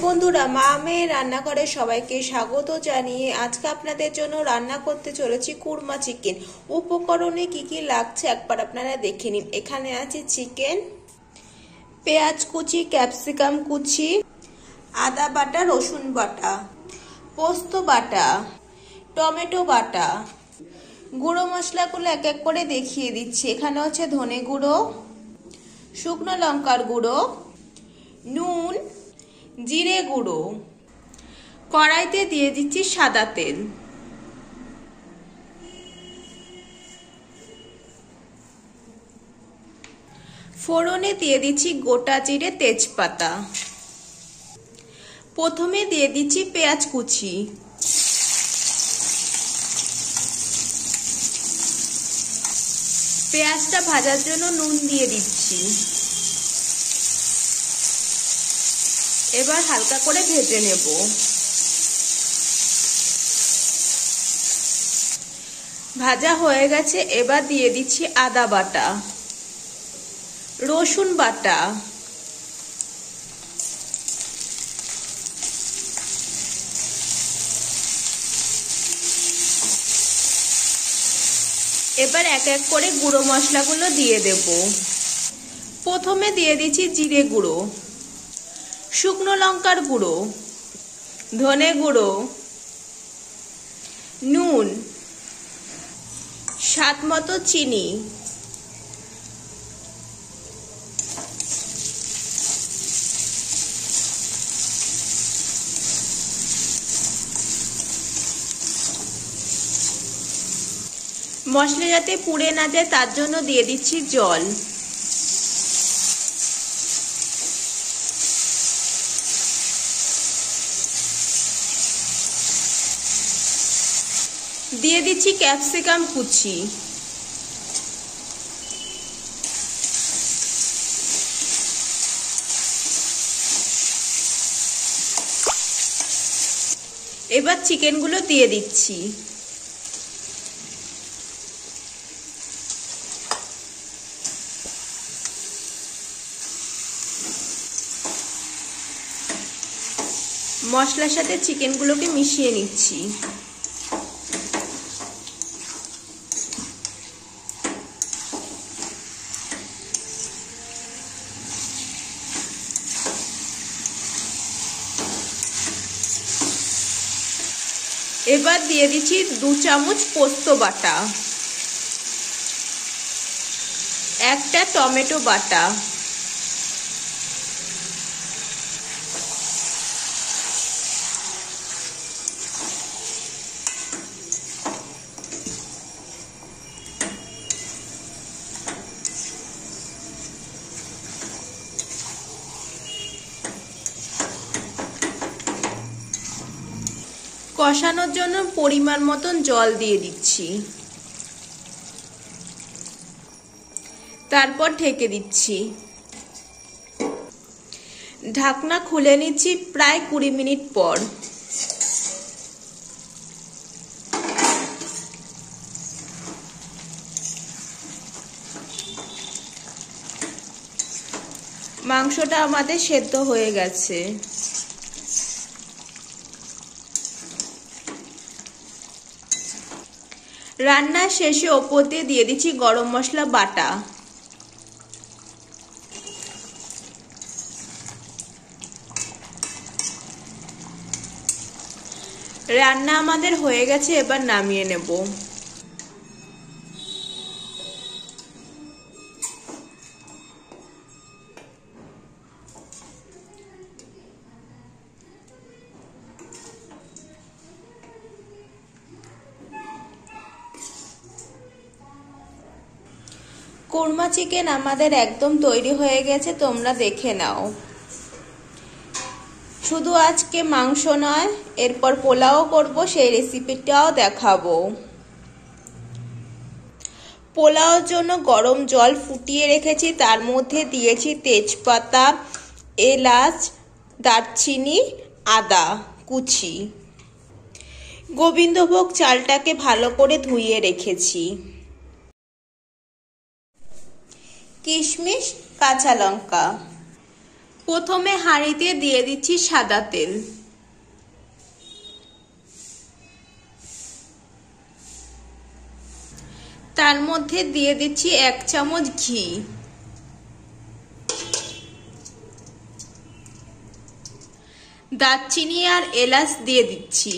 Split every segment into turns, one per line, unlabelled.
বন্ধুরা, মা মেয়ে রান্নাঘরে সবাইকে স্বাগত জানিয়ে আজকে আপনাদের জন্য রান্না করতে চলেছি কুরমা চিকেন। উপকরণে কি কি লাগছে একবার আপনারা দেখে নিন। এখানে আছে চিকেন, পেঁয়াজ কুচি, ক্যাপসিকাম কুচি, আদা বাটা, রসুন বাটা, পোস্ত বাটা, টমেটো বাটা। গুঁড়ো মশলাগুলো এক এক করে দেখিয়ে দিচ্ছি। এখানে হচ্ছে ধনে গুঁড়ো, শুকনো লঙ্কার গুঁড়ো, নুন, জিরে গুঁড়ো। কড়াইতে দিয়ে দিচ্ছি সাদা তেল। ফোড়নে দিয়ে দিচ্ছি গোটা জিরে, তেজপাতা। প্রথমে দিয়ে দিচ্ছি পেঁয়াজ কুচি। পেঁয়াজটা ভাজার জন্য নুন দিয়ে দিচ্ছি। এবার হালকা করে ভেজে নেব। ভাজা হয়ে গেছে, এবার দিয়ে দিচ্ছি আদা বাটা, রসুন বাটা, এবার এক এক করে গুঁড়ো মশলাগুলো দিয়ে দেব। প্রথমে দিয়ে দিচ্ছি জিরে গুঁড়ো, শুকনো লঙ্কার গুঁড়ো, ধনে গুঁড়ো, নুন, স্বাদ মতো চিনি, মশলা যাতে পুড়ে না যায় তার জন্য দিয়ে দিচ্ছি জল। দিয়ে দিচ্ছি ক্যাপসিকাম কুচি। এবার চিকেনগুলো দিয়ে দিচ্ছি। মশলার সাথে চিকেনগুলোকে মিশিয়ে নিচ্ছি। এবার দিয়ে দিচ্ছি 2 চামচ পোস্ত বাটা, একটা টমেটো বাটা, কষানোর জন্য পরিমাণ মতন জল দিয়ে দিচ্ছি। তারপর ঢেকে দিচ্ছি। ঢাকনা খুলে নিচ্ছি প্রায় 20 মিনিট পর। মাংসটা আমাদের সেদ্ধ হয়ে গেছে। রান্নার শেষে ওপর দিয়ে দিচ্ছি গরম মশলা বাটা। রান্না আমাদের হয়ে গেছে, এবার নামিয়ে নেব। কুরমা চিকেন আমাদের একদম তৈরি হয়ে গেছে, তোমরা দেখে নাও। শুধু আজকে মাংস নয়, এরপর পোলাও করব, সেই রেসিপিটাও দেখাবো। পোলাওর জন্য গরম জল ফুটিয়ে রেখেছি, তার মধ্যে দিয়েছি তেজপাতা, এলাচ, দারচিনি, আদা কুচি। গোবিন্দভোগ চালটাকে ভালো করে ধুইয়ে রেখেছি। কিশমিশ, কাঁচা লঙ্কা, প্রথমে হাঁড়িতে দিয়ে দিচ্ছি সাদা তেল, তার মধ্যে দিয়ে দিচ্ছি 1 চামচ ঘি, দারচিনি আর এলাচ দিয়ে দিচ্ছি,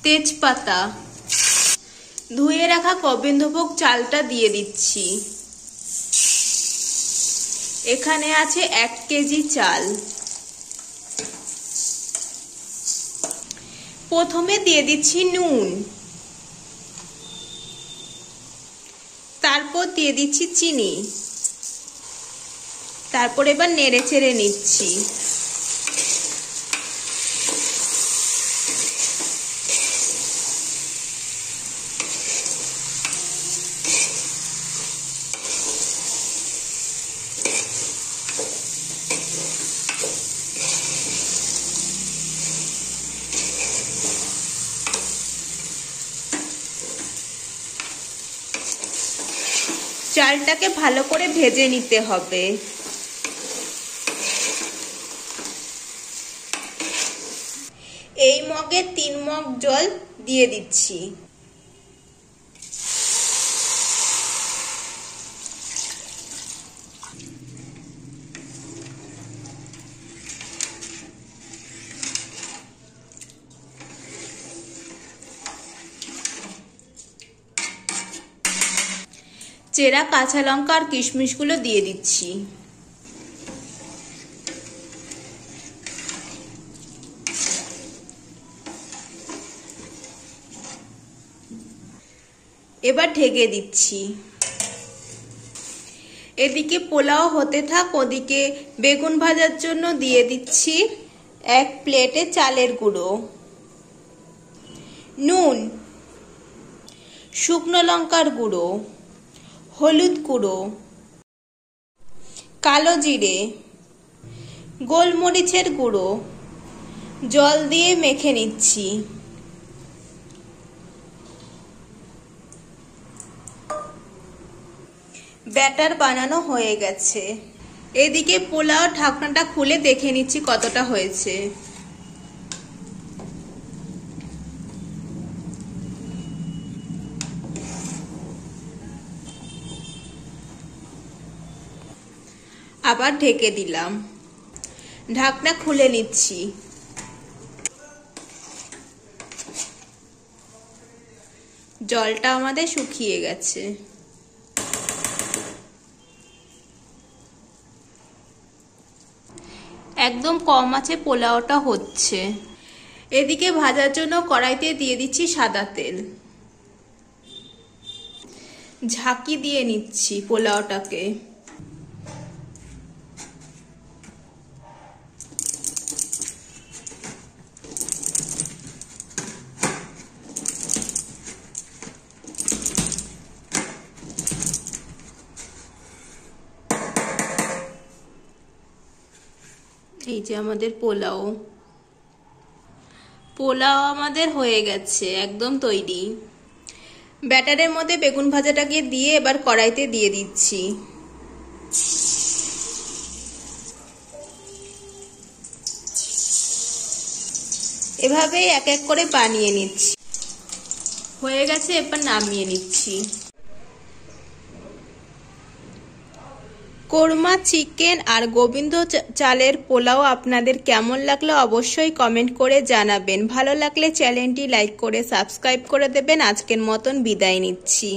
তেজপাতা, ধুয়ে রাখা গোবিন্দভোগ চালটা দিয়ে দিচ্ছি। এখানে আছে 1 কেজি চাল। প্রথমে দিয়ে দিচ্ছি নুন, তারপর দিয়ে দিচ্ছি চিনি, তারপর এবার নেড়ে চেড়ে নিচ্ছি। চালটাকে ভালো করে ভেজে নিতে হবে। এই মগে 3 মগ জল দিয়ে দিচ্ছি। চেরা কাঁচা লঙ্কা আর কিশমিশগুলো দিয়ে দিচ্ছি। এবার ঢেকে দিচ্ছি। এদিকে পোলাও হতে থাক, ওদিকে বেগুন ভাজার জন্য দিয়ে দিচ্ছি 1 প্লেটে চালের গুঁড়ো, নুন, শুকনো লঙ্কার গুঁড়ো, হলুদ গুঁড়ো, কালো জিরে, গোলমরিচের গুঁড়ো, জল দিয়ে মেখে নিচ্ছি। ব্যাটার বানানো হয়ে গেছে। এদিকে পোলাও ঢাকনাটা খুলে দেখে নিচ্ছি কতটা হয়েছে। আবার ঢেকে দিলাম, ঢাকনা খুলে নিচ্ছি। জলটা আমাদের শুকিয়ে গেছে। একদম কম আঁচে পোলাওটা হচ্ছে। এদিকে ভাজার জন্য কড়াইতে দিয়ে দিচ্ছি সাদা তেল, ঝাঁকি দিয়ে নিচ্ছি পোলাওটাকে। এই যে আমাদের পোলাও আমাদের হয়ে গেছে, একদম তৈরি। ব্যাটারের মধ্যে বেগুন ভাজাটাকে দিয়ে এবার কড়াইতে দিয়ে দিচ্ছি। এভাবেই এক এক করে বানিয়ে নিচ্ছি। হয়ে গেছে, এবার নামিয়ে নিচ্ছি। কোরমা চিকেন আর গোবিন্দ চালের পোলাও আপনাদের কেমন লাগলো অবশ্যই কমেন্ট করে জানাবেন। ভালো লাগলে চ্যানেলটি লাইক করে সাবস্ক্রাইব করে দেবেন। আজকের মতন বিদায় নিচ্ছি।